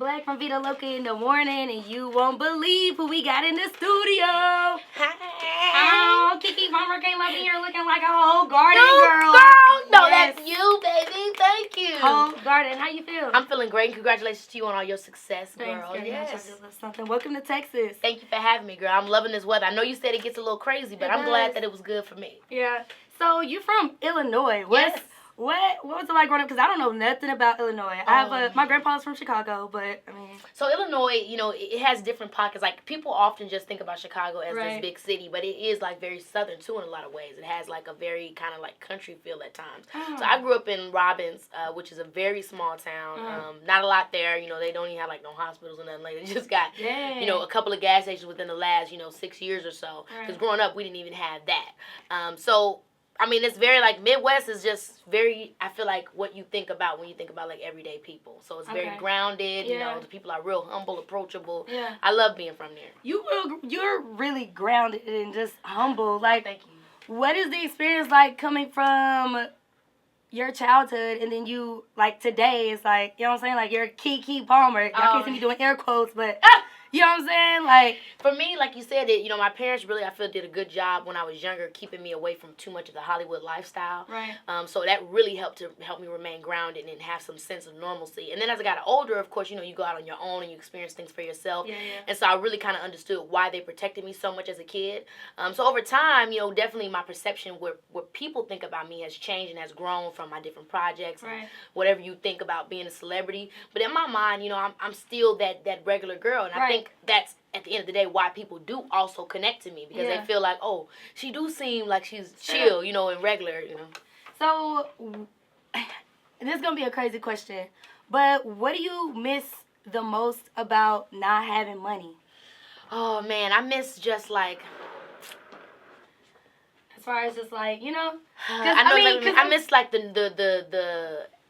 Black from Veda, Loca in the morning, and you won't believe who we got in the studio. Hi. Oh, Keke Palmer came up in here looking like a whole garden girl. No, Yes. that's you, baby. Thank you. Whole garden. How you feel? I'm feeling great. Congratulations to you on all your success, girl. Thanks, Yes. Something. Welcome to Texas. Thank you for having me, girl. I'm loving this weather. I know you said it gets a little crazy, but I'm glad that it was good for me. Yeah. So you from Illinois? Yes. What was it like growing up? Because I don't know nothing about Illinois. I have my grandpa's from Chicago, but I mean. So Illinois, you know, it has different pockets. Like people often just think about Chicago as this big city, but it is like very southern too in a lot of ways. It has like a very kind of like country feel at times. So I grew up in Robbins, which is a very small town. Not a lot there. You know, they don't even have like no hospitals or nothing. Like they just got you know a couple of gas stations within the last 6 years or so. Because growing up, we didn't even have that. So. I mean, it's very, like, Midwest is just very, I feel like, what you think about when you think about, like, everyday people. So it's very grounded, you know, the people are real humble, approachable. Yeah. I love being from there. You're really grounded and just humble. Like, thank you. What is the experience like coming from your childhood and then you, like, today, it's like, you know what I'm saying? Like, you're Keke Palmer. Y'all can't see me doing air quotes, but... You know what I'm saying? Like, for me, like you said, my parents really, I feel, did a good job when I was younger, keeping me away from too much of the Hollywood lifestyle. Right. So that really helped me remain grounded and have some sense of normalcy. And then as I got older, of course, you go out on your own and you experience things for yourself. Yeah. And so I really kind of understood why they protected me so much as a kid. So over time, definitely my perception what people think about me has changed and has grown from my different projects. Right. Whatever you think about being a celebrity. But in my mind, I'm still that regular girl. And I think that's at the end of the day why people do also connect to me, because they feel like, oh, she do seem like she's chill, and regular, So this is gonna be a crazy question, but what do you miss the most about not having money? Oh man, I miss just like, as far as just like, I miss like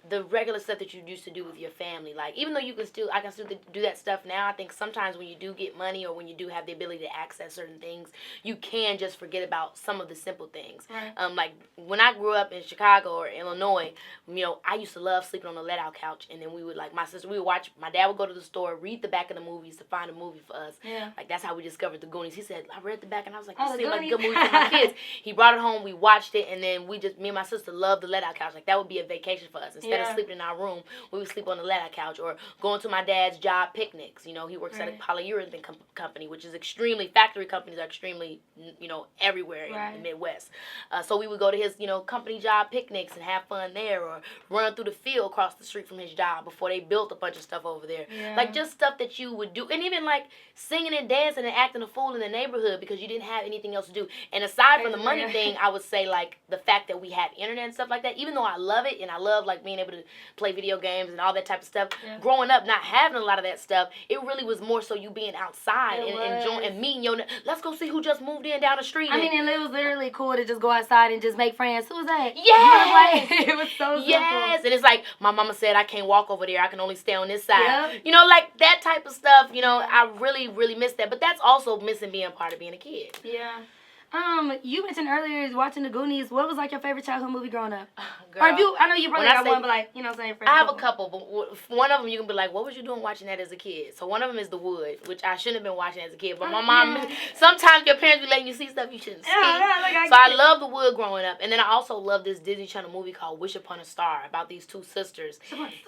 the regular stuff that you used to do with your family. Like, even though I can still do that stuff now, I think sometimes when you do get money or when you do have the ability to access certain things, you can just forget about some of the simple things. Right. Like, when I grew up in Chicago or Illinois, I used to love sleeping on the let-out couch, and then we would, like, my dad would go to the store, read the back of the movies to find a movie for us. Yeah. Like, that's how we discovered The Goonies. He said, I read the back, and I was like, this seems like a good movie for my kids. He brought it home, we watched it, and then me and my sister loved the let-out couch. Like, that would be a vacation for us. Instead of sleeping in our room, we would sleep on the let-out couch, or going to my dad's job picnics. He works at a polyurethane company, which is factory companies are extremely, everywhere in the Midwest. So we would go to his, company job picnics and have fun there, or run through the field across the street from his job before they built a bunch of stuff over there. Yeah. Like, just stuff that you would do, and even like singing and dancing and acting a fool in the neighborhood because you didn't have anything else to do. And aside from the money thing, I would say, like, the fact that we had internet and stuff like that, even though I love it and I love, like, being able to play video games and all that type of stuff. Yeah. Growing up, not having a lot of that stuff, it really was more so you being outside and enjoying and meeting let's go see who just moved in down the street. I mean, and it was literally cool to just go outside and just make friends. Who was that? Yes! It was so simple. Yes! And it's like, my mama said, I can't walk over there. I can only stay on this side. Yep. Like that type of stuff, I really, really miss that. But that's also missing being part of being a kid. Yeah. You mentioned earlier watching The Goonies. What was like your favorite childhood movie growing up? Girl, or I know you probably got one, but like, I have a couple, but one of them you can be like, what was you doing watching that as a kid? So one of them is The Wood, which I shouldn't have been watching as a kid, but my mom, sometimes your parents be letting you see stuff you shouldn't see. So I love The Wood growing up, and then I also love this Disney Channel movie called Wish Upon a Star about these two sisters.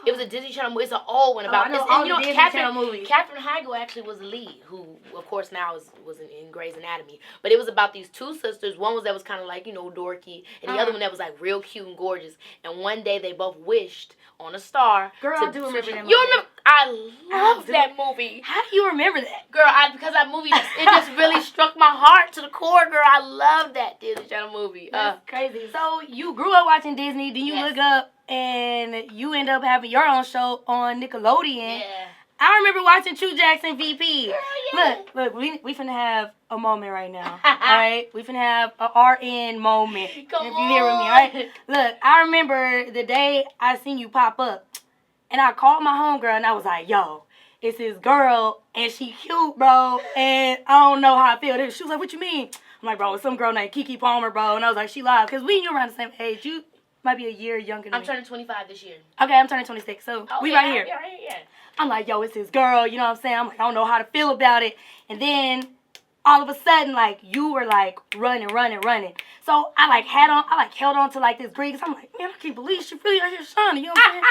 It was a Disney Channel movie. It's an old one about this. And Katherine Heigl actually was the lead, who of course now was in Grey's Anatomy, but it was about these two sisters. One was that was kind of like, dorky, and the other one that was like real cute and gorgeous. And one day they both wished on a star. Girl, I do remember that movie. You remember? I love that movie. How do you remember that? Girl, because that movie, it just really struck my heart to the core, girl. I love that Disney Channel movie. That's crazy. So you grew up watching Disney, then you look up and you end up having your own show on Nickelodeon. Yeah. I remember watching True Jackson VP. Girl, yeah. Look, we finna have a moment right now. Alright? We finna have a RN moment. Come if you hear with me, alright? Look, I remember the day I seen you pop up. And I called my homegirl and I was like, yo, it's this girl and she cute, bro. And I don't know how I feel. She was like, what you mean? I'm like, bro, it's some girl named Keke Palmer, bro. And I was like, she live. Because we and you around the same age. You might be a year younger than me. I'm turning 25 this year. Okay, I'm turning 26, so we right here. Yeah. I'm like, yo, it's his girl, you know what I'm saying? I'm like, I don't know how to feel about it. And then all of a sudden, like, you were like running. So I like held on to like this green. I'm like, man, I can't believe she really out here shining, you know what I'm saying?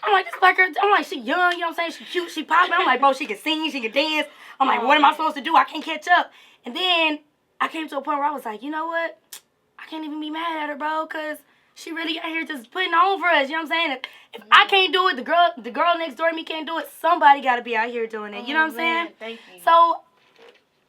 I'm like, this black girl, I'm like, she young, you know what I'm saying? She cute, she popping. I'm like, bro, she can sing, she can dance. I'm like, what am I supposed to do? I can't catch up. And then I came to a point where I was like, you know what? I can't even be mad at her, bro, because she really out here just putting on for us, you know what I'm saying? If I can't do it, the girl next door to me can't do it, somebody got to be out here doing it, you know what I'm saying? Thank you. So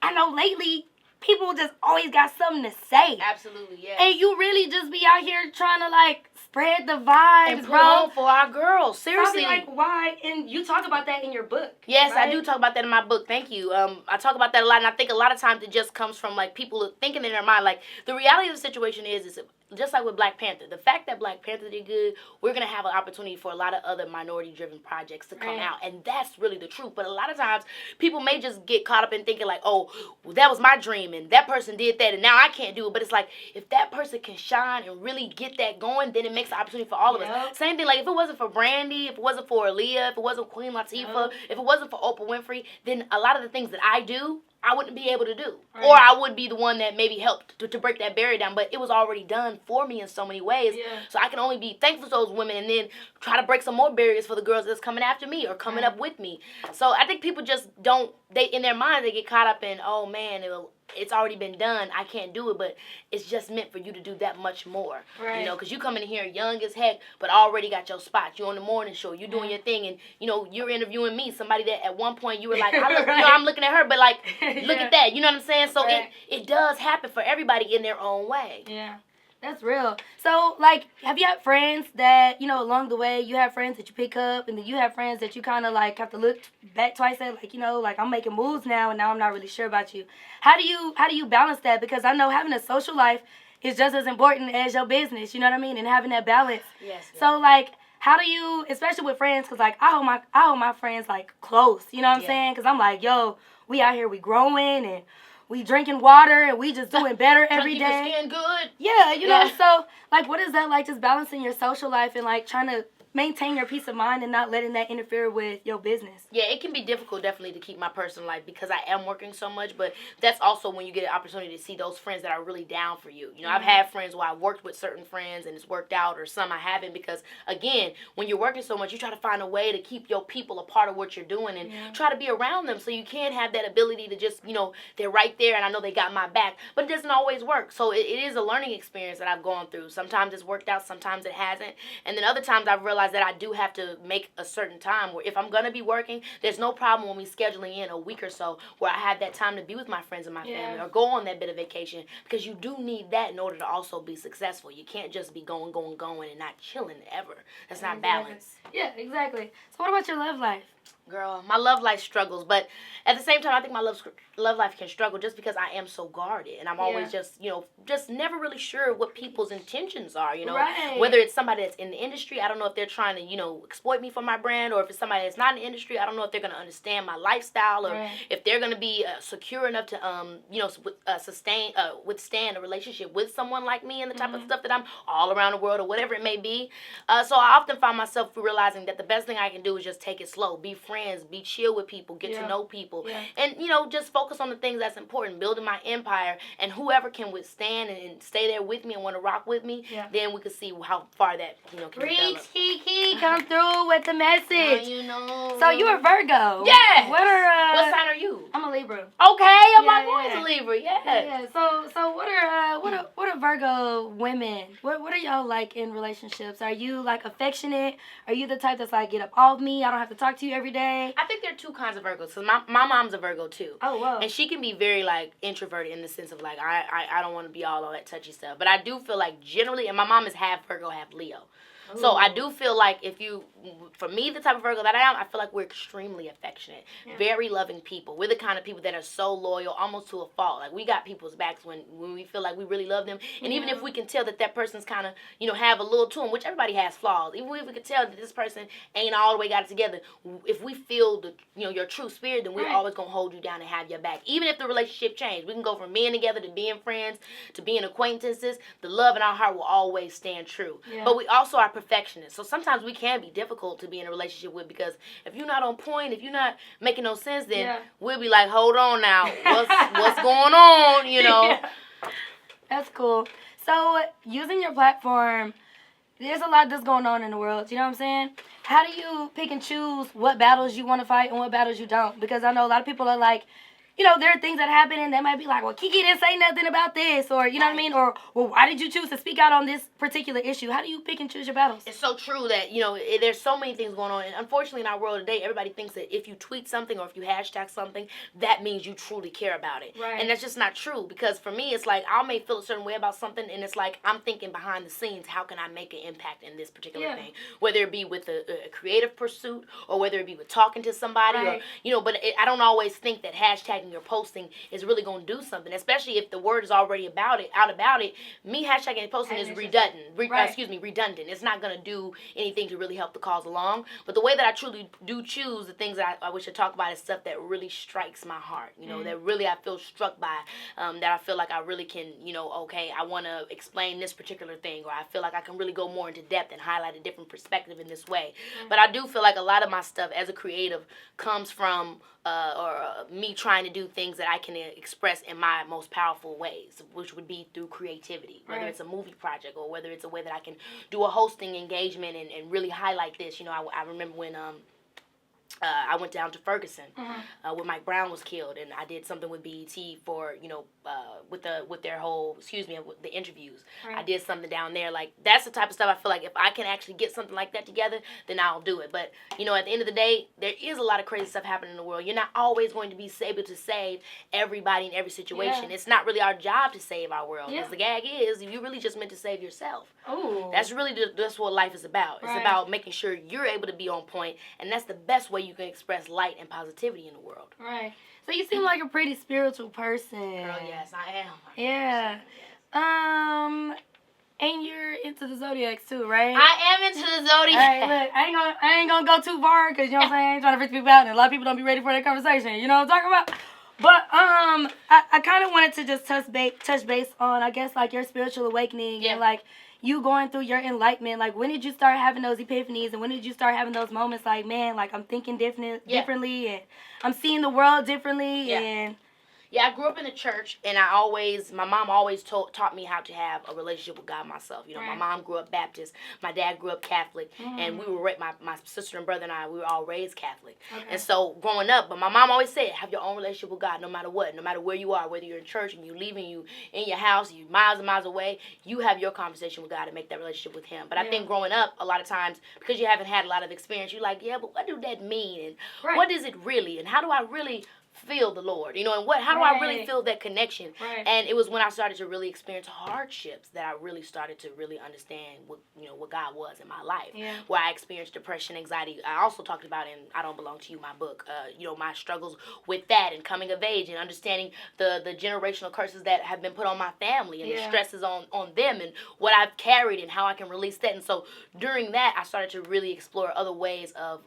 I know lately, people just always got something to say. Absolutely, yeah. And you really just be out here trying to, like, spread the vibes, and put bro. on for our girls. Seriously. Like, why? And you talk about that in your book. Yes, right? I do talk about that in my book. Thank you. I talk about that a lot, and I think a lot of times it just comes from, like, people thinking in their mind, like, the reality of the situation is just like with Black Panther. The fact that Black Panther did good, we're going to have an opportunity for a lot of other minority-driven projects to come out, and that's really the truth. But a lot of times, people may just get caught up in thinking, like, oh, well, that was my dream, and that person did that, and now I can't do it. But it's like, if that person can shine and really get that going, then it makes an opportunity for all of us. Same thing, like, if it wasn't for Brandy, if it wasn't for Aaliyah, if it wasn't Queen Latifah, if it wasn't for Oprah Winfrey, then a lot of the things that I do, I wouldn't be able to do. Right. Or I would be the one that maybe helped to break that barrier down. But it was already done for me in so many ways. Yeah. So I can only be thankful to those women and then try to break some more barriers for the girls that's coming after me or coming up with me. So I think people just don't, in their mind, they get caught up in, oh, man, it's already been done. I can't do it, but it's just meant for you to do that much more. Right. You know, because you come in here young as heck, but already got your spot. You on the morning show. You doing your thing, and you know you're interviewing me, somebody that at one point you were like, I'm looking at her, but like, look at that. You know what I'm saying? So it does happen for everybody in their own way. Yeah. That's real. So, like, have you had friends that, you know, along the way, you have friends that you pick up, and then you have friends that you kind of, like, have to look back twice at, like, you know, like, I'm making moves now, and now I'm not really sure about you. How do you balance that? Because I know having a social life is just as important as your business, you know what I mean? And having that balance. Yes. So, like, how do you, especially with friends, because, like, I hold my friends, like, close, you know what I'm saying? Because I'm like, yo, we out here, we growing, and we drinking water, and we just doing better every day. Keep your skin good. Yeah, you know, so, like, what is that like, just balancing your social life and, like, trying to maintain your peace of mind and not letting that interfere with your business? Yeah, it can be difficult, definitely, to keep my personal life because I am working so much, but that's also when you get an opportunity to see those friends that are really down for you. You know, I've had friends where I've worked with certain friends and it's worked out, or some I haven't, because, again, when you're working so much, you try to find a way to keep your people a part of what you're doing and try to be around them so you can have that ability to just, you know, they're right there and I know they got my back, but it doesn't always work. So it is a learning experience that I've gone through. Sometimes it's worked out, sometimes it hasn't, and then other times I've realized that I do have to make a certain time where if I'm going to be working, there's no problem with me scheduling in a week or so where I have that time to be with my friends and my family or go on that bit of vacation, because you do need that in order to also be successful. You can't just be going and not chilling ever. That's not balance. Yeah, exactly. So what about your love life? Girl, my love life struggles, but at the same time, I think my love life can struggle just because I am so guarded, and I'm always just, you know, just never really sure what people's intentions are, you know, whether it's somebody that's in the industry, I don't know if they're trying to, you know, exploit me for my brand, or if it's somebody that's not in the industry, I don't know if they're going to understand my lifestyle, or if they're going to be secure enough to, you know, withstand a relationship with someone like me and the type of stuff that I'm all around the world or whatever it may be. So I often find myself realizing that the best thing I can do is just take it slow, be friends, be chill with people, get to know people, and, you know, just focus on the things that's important, building my empire, and whoever can withstand and stay there with me and want to rock with me, then we can see how far that, you know, can develop. Keke, come through with the message. You know. So you are Virgo. Yeah. What sign are you? I'm a Libra. Okay, my boy's a Libra. Yeah. So what are Virgo women? What are y'all like in relationships? Are you like affectionate? Are you the type that's like, get up off me, I don't have to talk to you every day? I think there are two kinds of Virgos. So my mom's a Virgo too. Oh, wow. And she can be very like introverted in the sense of like I don't want to be all that touchy stuff. But I do feel like generally, and my mom is half Virgo, half Leo. Ooh. So I do feel like if you for me, the type of Virgo that I am, I feel like we're extremely affectionate, very loving people. We're the kind of people that are so loyal, almost to a fault. Like, we got people's backs when we feel like we really love them. And even if we can tell that person's kind of, have a little to them, which everybody has flaws. Even if we can tell that this person ain't all the way got it together, if we feel the, your true spirit, then we're always going to hold you down and have your back. Even if the relationship changed, we can go from being together to being friends to being acquaintances. The love in our heart will always stand true. But we also are perfectionists. So sometimes we can be difficult to be in a relationship with, because if you're not on point, if you're not making no sense, then we'll be like, hold on now, what's going on, That's cool. So using your platform, there's a lot that's going on in the world, you know what I'm saying? How do you pick and choose what battles you want to fight and what battles you don't? Because I know a lot of people are like, there are things that happen and they might be like, well, Keke didn't say nothing about this, or, you know what I mean? Or, well, why did you choose to speak out on this particular issue? How do you pick and choose your battles? It's so true that, there's so many things going on. And unfortunately, in our world today, everybody thinks that if you tweet something or if you hashtag something, that means you truly care about it. Right. And that's just not true, because for me, it's like I may feel a certain way about something, and it's like I'm thinking behind the scenes, how can I make an impact in this particular thing? Whether it be with a creative pursuit, or whether it be with talking to somebody, or, but I don't always think that hashtagging or posting is really going to do something, especially if the word is already about it. Me hashtagging and posting is redundant. Redundant. It's not going to do anything to really help the cause along. But the way that I truly do choose the things that I wish to talk about is stuff that really strikes my heart. That really I feel struck by. That I feel like I really can. Okay, I want to explain this particular thing, or I feel like I can really go more into depth and highlight a different perspective in this way. But I do feel like a lot of my stuff as a creative comes from me trying to do things that I can express in my most powerful ways, which would be through creativity, whether it's a movie project or whether it's a way that I can do a hosting engagement and really highlight this. I remember when I went down to Ferguson when Mike Brown was killed, and I did something with BET for with their whole with the interviews. I did something down there. Like, that's the type of stuff I feel like if I can actually get something like that together, then I'll do it. But at the end of the day, there is a lot of crazy stuff happening in the world. You're not always going to be able to save everybody in every situation. It's not really our job to save our world. Because the gag is, you really just meant to save yourself. Ooh. That's really that's what life is about. It's about making sure you're able to be on point, and that's the best way you can express light and positivity in the world. Right. So you seem like a pretty spiritual person. Girl, yes, I am. Yeah. And you're into the zodiacs too, right? I am into the zodiac. All right, look, I ain't gonna go too far, because you know what I'm saying, I ain't trying to freak people out, and a lot of people don't be ready for that conversation. You know what I'm talking about? But I kind of wanted to just touch base on, I guess, like, your spiritual awakening and like you going through your enlightenment. Like, when did you start having those epiphanies, and when did you start having those moments like, man, like, I'm thinking differently, and I'm seeing the world differently, and... Yeah, I grew up in the church, and my mom always taught me how to have a relationship with God myself. My mom grew up Baptist, my dad grew up Catholic, and we were my sister and brother and I, we were all raised Catholic. Okay. And so growing up, but my mom always said, have your own relationship with God no matter what, no matter where you are, whether you're in church and you leaving, you in your house, you miles and miles away, you have your conversation with God and make that relationship with Him. But I think growing up, a lot of times, because you haven't had a lot of experience, you're like, yeah, but what do that mean? And what is it really? And how do I really feel the Lord, and how do I really feel that connection? And it was when I started to really experience hardships that I really started to really understand what God was in my life. Where I experienced depression, anxiety. I also talked about in I Don't Belong to You, my book, my struggles with that and coming of age and understanding the generational curses that have been put on my family and the stresses on them and what I've carried and how I can release that. And so during that, I started to really explore other ways of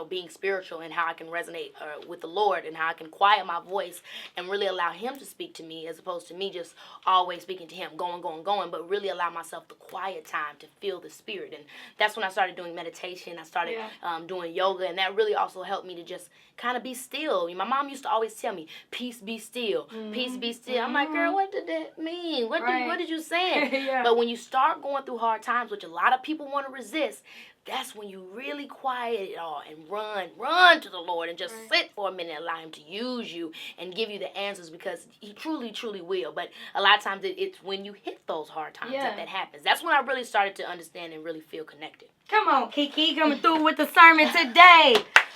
being spiritual and how I can resonate with the Lord and how I can quiet my voice and really allow Him to speak to me, as opposed to me just always speaking to Him, going, but really allow myself the quiet time to feel the Spirit. And that's when I started doing meditation. I started doing yoga, and that really also helped me to just kind of be still. My mom used to always tell me, peace be still, peace be still. I'm like, girl, what did that mean? What did you say? But when you start going through hard times, which a lot of people want to resist, that's when you really quiet it all and run to the Lord and just sit for a minute and allow Him to use you and give you the answers, because He truly, truly will. But a lot of times it's when you hit those hard times that happens. That's when I really started to understand and really feel connected. Come on, Keke, coming through with the sermon today.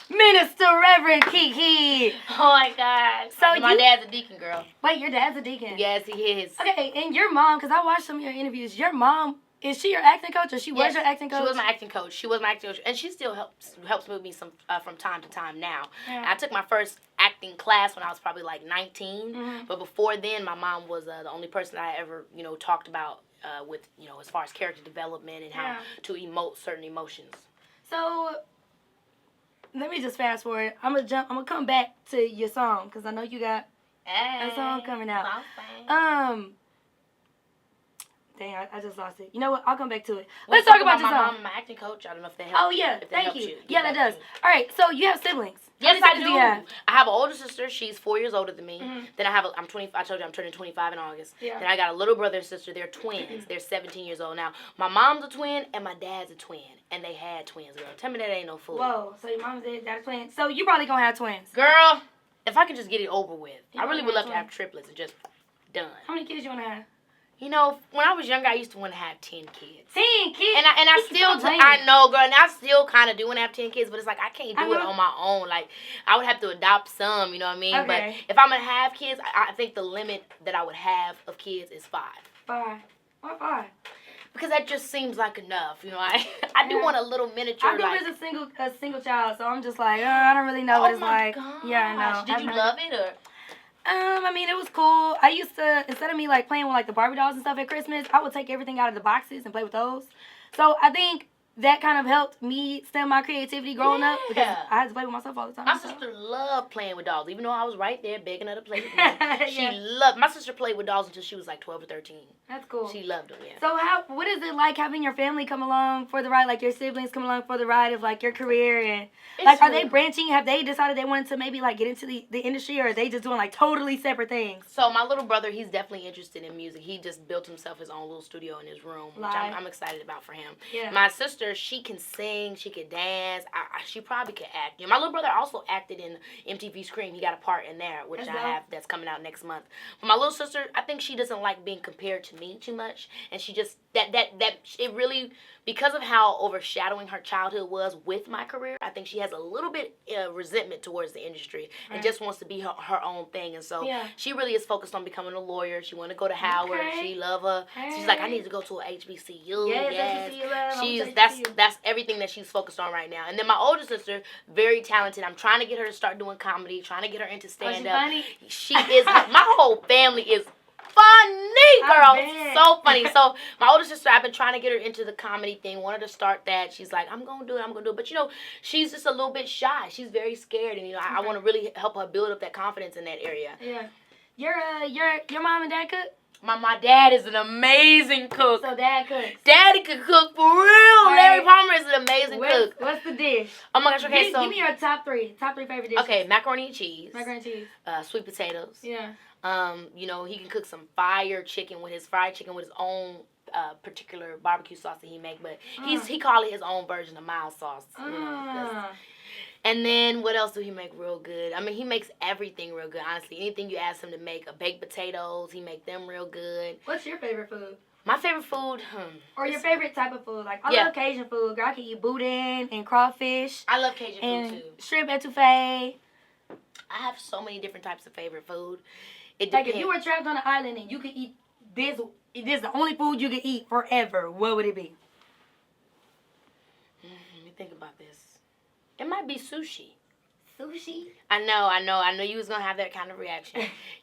Minister Reverend Keke. Oh, my God. So my dad's a deacon, girl. Wait, your dad's a deacon? Yes, he is. Okay, and your mom, because I watched some of your interviews, your mom Is she your acting coach, or she was your acting coach? She was my acting coach. And she still helps move me some from time to time now. Yeah. I took my first acting class when I was probably like 19, but before then, my mom was the only person that I ever talked about with as far as character development and how to emote certain emotions. So let me just fast forward. I'm gonna come back to your song because I know you got a song coming out. Dang, I just lost it. You know what? I'll come back to it. Let's talk about your song. My mom, my acting coach. I don't know if that helps. Oh yeah, thank you. Yeah, that does. All right, so you have siblings. Yes, I do. I have an older sister. She's 4 years older than me. Then I'm 20. I told you I'm turning 25 in August. Yeah. Then I got a little brother and sister. They're twins. They're 17 years old now. My mom's a twin and my dad's a twin, and they had twins. Girl, tell me that ain't no fool. Whoa, so your mom and dad are twins. So you probably gonna have twins. Girl, if I could just get it over with, I really would love to have triplets and just done. How many kids you wanna have? When I was younger, I used to want to have 10 kids. 10 kids? And I still, I know, girl, and I still kind of do want to have 10 kids, but it's like I can't do it on my own. Like, I would have to adopt some, you know what I mean? Okay. But if I'm going to have kids, I think the limit that I would have of kids is 5. 5? Why 5? Because that just seems like enough, I do want a little miniature. I grew up as a single child, so I'm just like, I don't really know what it's like. Gosh. Yeah, I know. Did you love it, or? I mean, it was cool. I used to, instead of me, like, playing with, like, the Barbie dolls and stuff at Christmas, I would take everything out of the boxes and play with those. So, I think that kind of helped me stem my creativity growing up because I had to play with myself all the time. My sister loved playing with dolls, even though I was right there begging her to play with me. My sister played with dolls until she was like 12 or 13. That's cool. She loved them, yeah. So what is it like having your family come along for the ride, like your siblings come along for the ride of like your career, and like are they branching? Have they decided they wanted to maybe like get into the industry, or are they just doing like totally separate things? So my little brother, he's definitely interested in music. He just built himself his own little studio in his room, which I'm excited about for him. Yeah. My sister, she can sing, she can dance. She probably could act. My little brother also acted in MTV Scream. He got a part in there, which that's coming out next month. But my little sister, I think she doesn't like being compared to me too much, and she just it really, because of how overshadowing her childhood was with my career, I think she has a little bit resentment towards the industry and just wants to be her own thing. And so she really is focused on becoming a lawyer. She wanted to go to Howard. She love her. She's like, I need to go to a HBCU. Yes. That's everything that she's focused on right now. And then my older sister, very talented. I'm trying to get her to start doing comedy, trying to get her into stand-up. She is, my whole family is funny, girl. So funny. So my older sister, I've been trying to get her into the comedy thing, wanted to start that. She's like, I'm gonna do it. But she's just a little bit shy. She's very scared, and I want to really help her build up that confidence in that area. Yeah. Your mom and dad cook? My dad is an amazing cook. So dad cooks. Daddy can cook for real. Right. Larry Palmer is an amazing cook. What's the dish? Oh my gosh, okay, give me your top three favorite dishes. Okay, macaroni and cheese. Sweet potatoes. Yeah. He can cook some fried chicken with his own particular barbecue sauce that he make, but he call it his own version of mild sauce. And then what else do he make real good? I mean, he makes everything real good, honestly. Anything you ask him to make, baked potatoes, he make them real good. What's your favorite food? My favorite food, or your favorite type of food? Like, I love Cajun food. Girl, I can eat boudin and crawfish. I love Cajun food, too. Shrimp etouffee. I have so many different types of favorite food. It depends. Like, if you were trapped on an island and you could eat this is the only food you could eat forever, what would it be? Let me think about this. It might be sushi. Sushi? I know you was going to have that kind of reaction.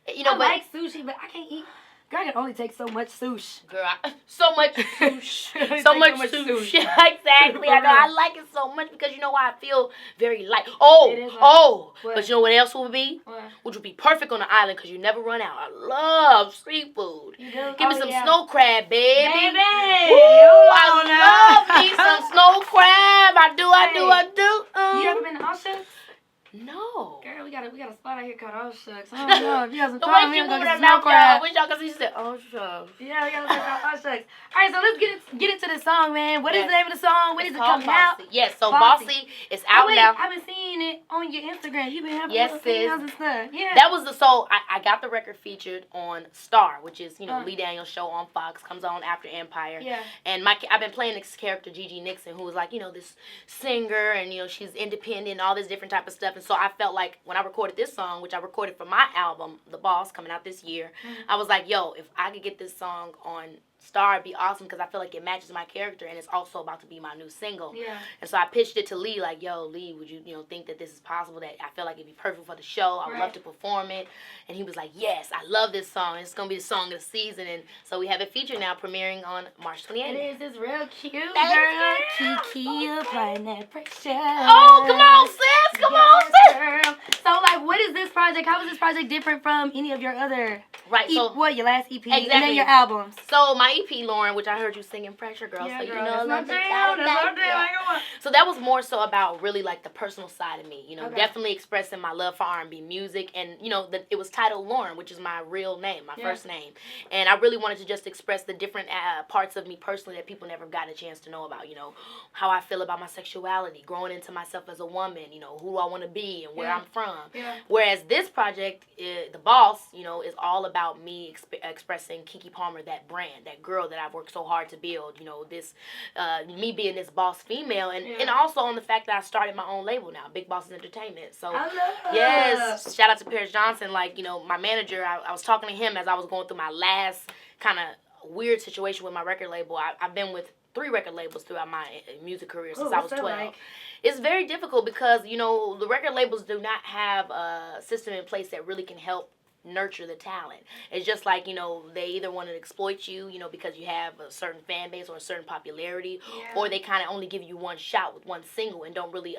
I like sushi, but I can't eat. Girl, I can only take so much sushi. Girl, so much sushi. so much sushi. Exactly. I know. I like it so much because you know why? I feel very light. But you know what else would be? What? Which would be perfect on the island because you never run out. I love seafood. You do? Give me some snow crab, baby. I love me some snow crab. I do. You ever been to Auschwitz? No. Girl, we got a spot out here called Oh Shucks. I don't know if you have some time. We gonna get snow crab. I wish y'all could see. She said, Oh Shucks. Yeah, we got a spot called Oh Shucks. All right, so let's get into the song, man. What is the name of the song? When is it coming out? Yes, so Bossy is out now. I've been seeing it on your Instagram. You've been having little videos and stuff. Yeah. That was I got the record featured on Star, which is Lee Daniels' show on Fox. Comes on after Empire. Yeah. And I've been playing this character Gigi Nixon, who was like this singer, and she's independent and all this different type of stuff. And so I felt like when I recorded this song, which I recorded for my album, The Boss, coming out this year, I was like, yo, if I could get this song on star, it'd be awesome because I feel like it matches my character and it's also about to be my new single. Yeah. And so I pitched it to Lee, like, yo, Lee, would you, think that this is possible, that I feel like it'd be perfect for the show. I would love to perform it. And he was like, yes, I love this song. It's going to be the song of the season. And so we have it featured now, premiering on March 28th. It is. It's real cute, girl. Keke, applying that pressure. Oh, come on, sis. Come on, sis. Girl. So, like, what is this project? How is this project different from any of your other... Right, so... your last EP? Exactly. And then your albums. So, my EP, Lauren, which I heard you singing Pressure, girl. Yeah, so, girl, you know, that's my jam. So, that was more so about really, like, the personal side of me. You know, Okay. definitely expressing my love for R&B music. And, you know, it was titled Lauren, which is my real name, my first name. And I really wanted to just express the different parts of me personally that people never got a chance to know about. You know, how I feel about my sexuality, growing into myself as a woman, you know, who I want to be and where I'm from. Yeah. Whereas this project, The Boss, you know, is all about me expressing Keke Palmer, that brand, that girl that I've worked so hard to build. You know, this, me being this boss female, and also on the fact that I started my own label now, Big Bosses Entertainment. So, yes, shout out to Paris Johnson. Like, you know, my manager, I was talking to him as I was going through my last kind of weird situation with my record label. I've been with 3 record labels throughout my music career since I was 12. Like? It's very difficult because, you know, the record labels do not have a system in place that really can help nurture the talent. It's just like, you know, they either want to exploit you, you know, because you have a certain fan base or a certain popularity, or they kind of only give you one shot with one single and don't really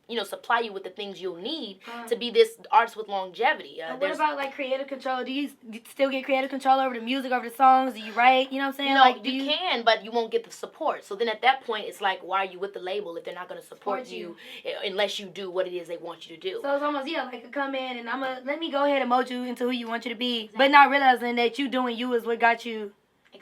you know, supply you with the things you'll need to be this artist with longevity. What about, like, creative control? Do you still get creative control over the music, over the songs? Do you write? You know what I'm saying? You know, like, you can, but you won't get the support. So then at that point, it's like, why are you with the label if they're not going to support you unless you do what it is they want you to do? So it's almost, like, come in and let me go ahead and mold you into who you want you to be, but not realizing that you doing you is what got you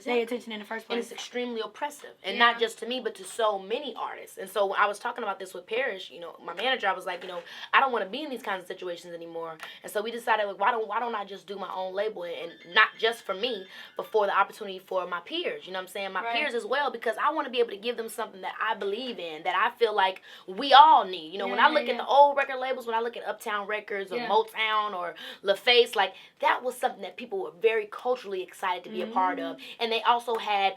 pay attention in the first place. And it's extremely oppressive. And not just to me, but to so many artists. And so when I was talking about this with Parrish, you know, my manager, I was like, you know, I don't want to be in these kinds of situations anymore. And so we decided, like, why don't I just do my own label, and not just for me, but for the opportunity for my peers. You know what I'm saying? My peers as well, because I want to be able to give them something that I believe in, that I feel like we all need. You know, when I look at the old record labels, when I look at Uptown Records or Motown or LaFace, like, that was something that people were very culturally excited to be a part of. And they also had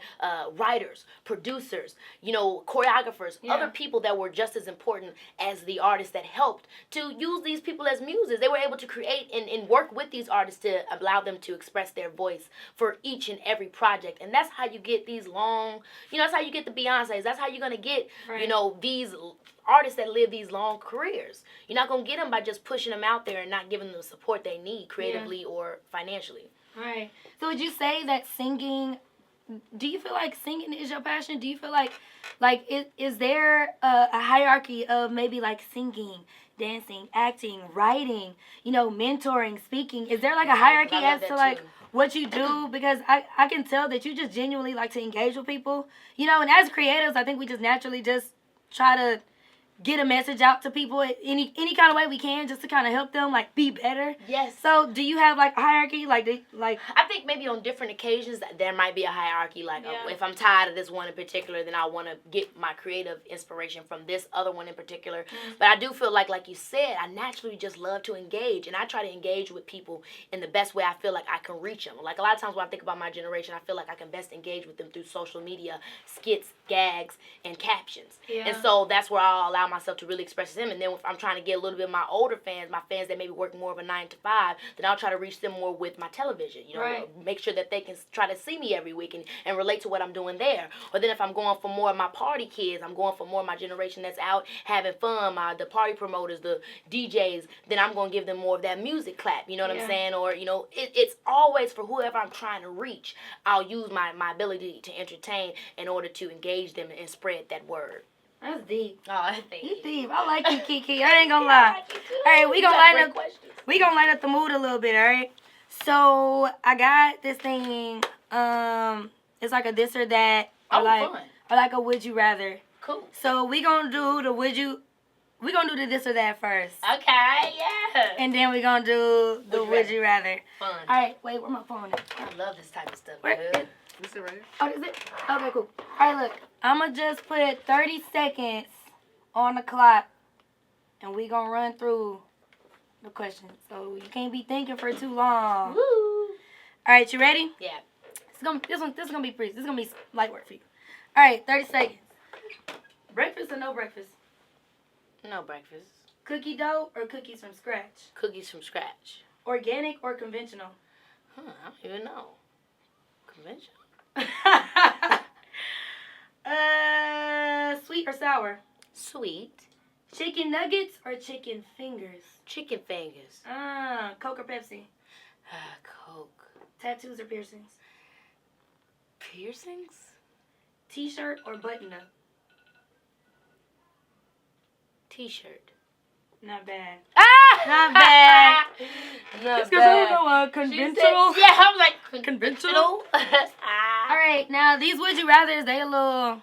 writers, producers, you know, choreographers, other people that were just as important as the artists that helped to use these people as muses. They were able to create and work with these artists to allow them to express their voice for each and every project. And that's how you get these long, you know, that's how you get the Beyoncés. That's how you're going to get, you know, these artists that live these long careers. You're not going to get them by just pushing them out there and not giving them the support they need creatively or financially. Right. So would you say that singing, do you feel like singing is your passion? Do you feel like is there a hierarchy of maybe like singing, dancing, acting, writing, you know, mentoring, speaking? Is there like a hierarchy as to like what you do? Because I can tell that you just genuinely like to engage with people, you know, and as creatives, I think we just naturally just try to get a message out to people any kind of way we can, just to kind of help them like be better. Yes. So do you have like a hierarchy? Like I think maybe on different occasions there might be a hierarchy. Like if I'm tired of this one in particular, then I want to get my creative inspiration from this other one in particular. But I do feel like you said, I naturally just love to engage, and I try to engage with people in the best way I feel like I can reach them. Like a lot of times when I think about my generation, I feel like I can best engage with them through social media, skits, gags, and captions. And so that's where I'll allow myself to really express them. And then if I'm trying to get a little bit of my older fans, my fans that maybe work more of a 9 to 5, then I'll try to reach them more with my television. You know, make sure that they can try to see me every week and relate to what I'm doing there. Or then if I'm going for more of my party kids, I'm going for more of my generation that's out having fun, the party promoters, the DJs, then I'm going to give them more of that music clap. You know what I'm saying? Or, you know, it's always for whoever I'm trying to reach. I'll use my ability to entertain in order to engage them and spread that word. That's deep. Oh, thank you. You deep. I like you, Keke. I ain't gonna lie. All right, we gonna lighten up the mood a little bit. All right. So I got this thing. It's like a this or that, or like a would you rather. Cool. So we gonna do the We gonna do the this or that first. Okay. Yeah. And then we gonna do the would you rather. Fun. All right. Wait, where my phone at? I love this type of stuff. This is right here. Oh, is it? Okay, cool. All right, look. I'm going to just put 30 seconds on the clock, and we going to run through the questions. So you can't be thinking for too long. Woo. All right, you ready? Yeah. This is gonna be breeze. This is gonna be light work for you. All right, 30 seconds. Breakfast or no breakfast? No breakfast. Cookie dough or cookies from scratch? Cookies from scratch. Organic or conventional? I don't even know. Conventional. Sweet or sour? Sweet. Chicken nuggets or chicken fingers? Chicken fingers. Coke or Pepsi? Coke. Tattoos or piercings? Piercings? T-shirt or button-up? T-shirt. Not bad. Not bad. Not It's because I don't know conventional. Said, yeah, I'm like conventional. All right, now these would you rather's they a little.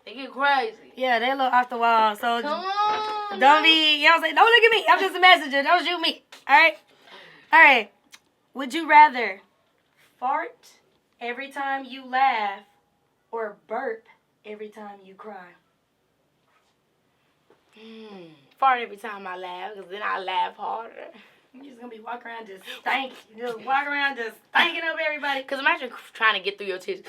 They get crazy. Yeah, they a little off the wall. So come on. Don't be. You know what I'm saying? Don't look at me. I'm just a messenger. Don't shoot me. All right. All right. Would you rather fart every time you laugh or burp every time you cry? Fart every time I laugh, because then I laugh harder. You're just going to be walking around just stinking. Just walking around just stinking up everybody. Because imagine trying to get through your teeth.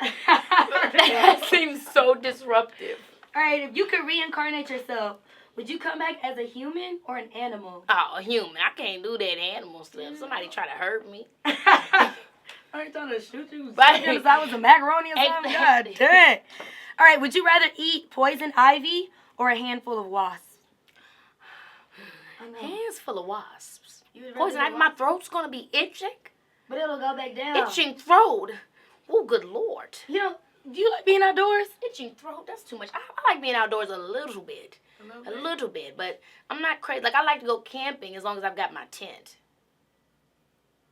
That seems so disruptive. All right, if you could reincarnate yourself, would you come back as a human or an animal? Oh, a human. I can't do that animal stuff. Somebody try to hurt me. I ain't trying to shoot you. Right. Because I was a macaroni or something. God dang. All right, would you rather eat poison ivy or a handful of wasps? Hands full of wasps. Poison Poison ivy, my throat's going to be itching. But it'll go back down. Itching throat. Oh, good Lord. You know, do you like being outdoors? Itching throat, that's too much. I like being outdoors a little bit. A little bit, but I'm not crazy. Like, I like to go camping as long as I've got my tent.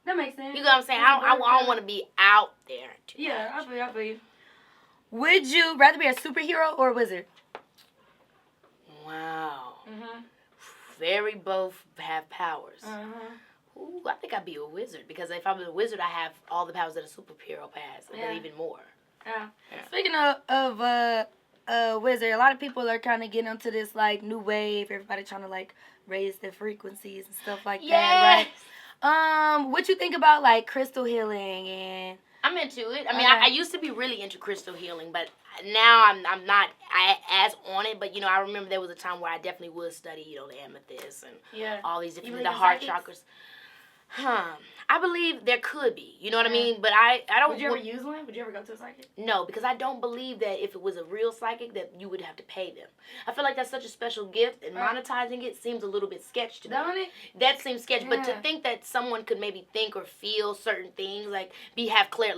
That makes sense. You know what I'm saying? I don't want to be out there too much. I feel you. Would you rather be a superhero or a wizard? Wow. Mm-hmm. Very both have powers. Uh-huh. Ooh, I think I'd be a wizard, because if I'm a wizard, I have all the powers that a superhero has, and even more. Yeah. Speaking of wizard, a lot of people are kind of getting onto this like new wave. Everybody trying to like raise their frequencies and stuff like that, right? What you think about like crystal healing and? I'm into it. I mean, I used to be really into crystal healing, but now I'm not as on it. But, you know, I remember there was a time where I definitely would study, you know, the amethyst and all these different, the heart chakras. I believe there could be. You know what I mean? But I don't. Would you ever use one? Would you ever go to a psychic? No, because I don't believe that if it was a real psychic that you would have to pay them. I feel like that's such a special gift, and monetizing it seems a little bit sketch to me. Don't it? That seems sketch. But to think that someone could maybe think or feel certain things, like have high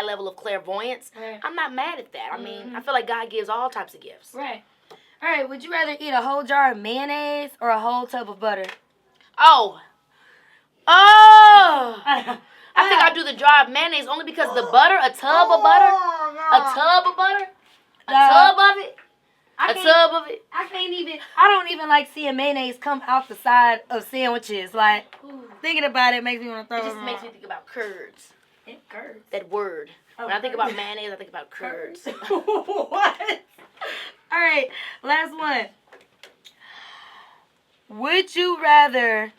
level of clairvoyance, I'm not mad at that. I mean, I feel like God gives all types of gifts. Right. All right. Would you rather eat a whole jar of mayonnaise or a whole tub of butter? Oh. I think I'd do the jar of mayonnaise only because the butter, a tub of butter, a tub of butter, a tub of it, a tub of it. I don't even like seeing mayonnaise come out the side of sandwiches. Like, thinking about it makes me want to throw it. It just makes me think about curds. Curds? That word. When I think about mayonnaise, I think about curds. What? All right, last one. Would you rather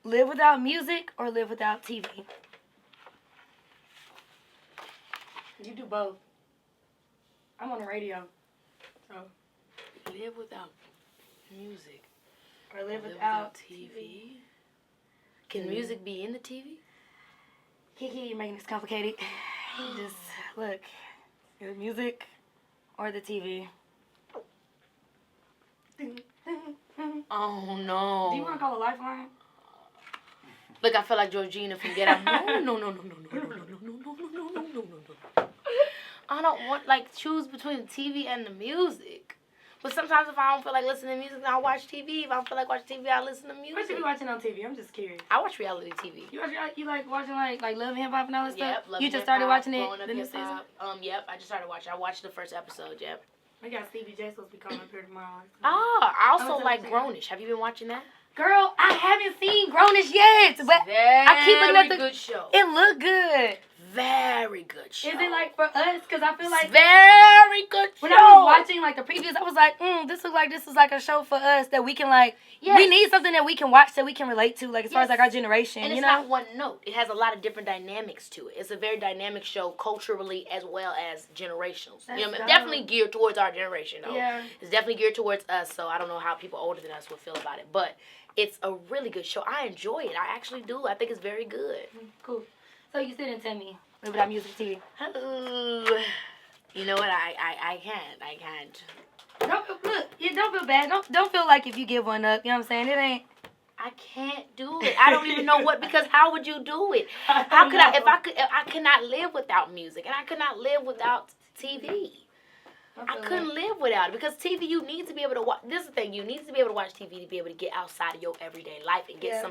live without music or live without TV? You do both. I'm on the radio. So live without music. Or live without TV. Can music be in the TV? Keke, you're making this complicated. Just look. The music or the TV. Oh no. Do you want to call a lifeline? Look, I feel like Georgina from Get Out. No. I don't want, like, choose between the TV and the music. But sometimes if I don't feel like listening to music, I'll watch TV. If I don't feel like watching TV, I'll listen to music. What you be watching on TV? I'm just curious. I watch reality TV. You like watching like Love and Hip Hop and all that stuff? Yep, Love You just started watching it the new season? Yep, I just started watching. I watched the first episode, yep. We got Stevie J supposed to be coming up here tomorrow. I also like Grownish. Have you been watching that? Girl, I haven't seen Grownish yet, but I keep looking at the good show. It look good. Very good show. Is it like for us? Because I feel like very good show. When I was watching like the previews, I was like, this is like a show for us that we can like. Yes. We need something that we can watch that we can relate to, like as far as like our generation. And it's not one note. It has a lot of different dynamics to it. It's a very dynamic show culturally as well as generational. Definitely geared towards our generation though. Yeah. It's definitely geared towards us. So I don't know how people older than us would feel about it, but it's a really good show. I enjoy it. I actually do. I think it's very good. Cool. So you sit and tell me without music TV. You know what? I can't. Don't feel bad. Don't feel like if you give one up. You know what I'm saying? It ain't. I can't do it. I don't even know because how would you do it? How could I cannot live without music, and I could not live without TV. I couldn't live without it because TV, you need to be able to watch. This is the thing, you need to be able to watch TV to be able to get outside of your everyday life and get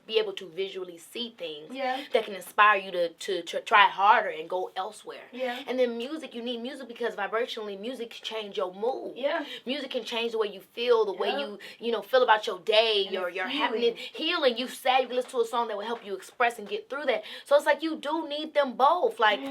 be able to visually see things that can inspire you to try harder and go elsewhere. Yeah. And then music, you need music because vibrationally, music can change your mood. Yeah. Music can change the way you feel, the way you feel about your day, your happiness, healing. You sad, you can listen to a song that will help you express and get through that. So it's like you do need them both. Like,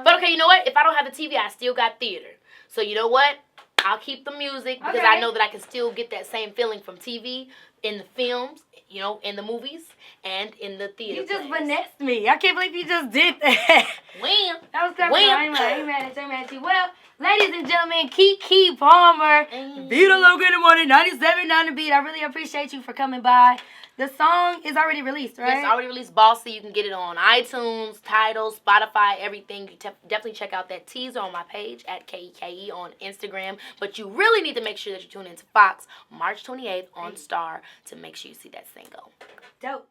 but okay, you know what? If I don't have a TV, I still got theater. So you know what? I'll keep the music because I know that I can still get that same feeling from TV, in the films, in the movies, and in the theater. You just finessed me. I can't believe you just did that. Wham. That was clever. I ain't mad at you. Well, ladies and gentlemen, Keke Palmer, Veda, Loca in the morning, 97.9 The Beat. I really appreciate you for coming by. The song is already released, right? Yes, it's already released. Bossy. You can get it on iTunes, Tidal, Spotify, everything. You definitely check out that teaser on my page at KEKE on Instagram. But you really need to make sure that you tune into Fox March 28th on Star to make sure you see that single. Dope.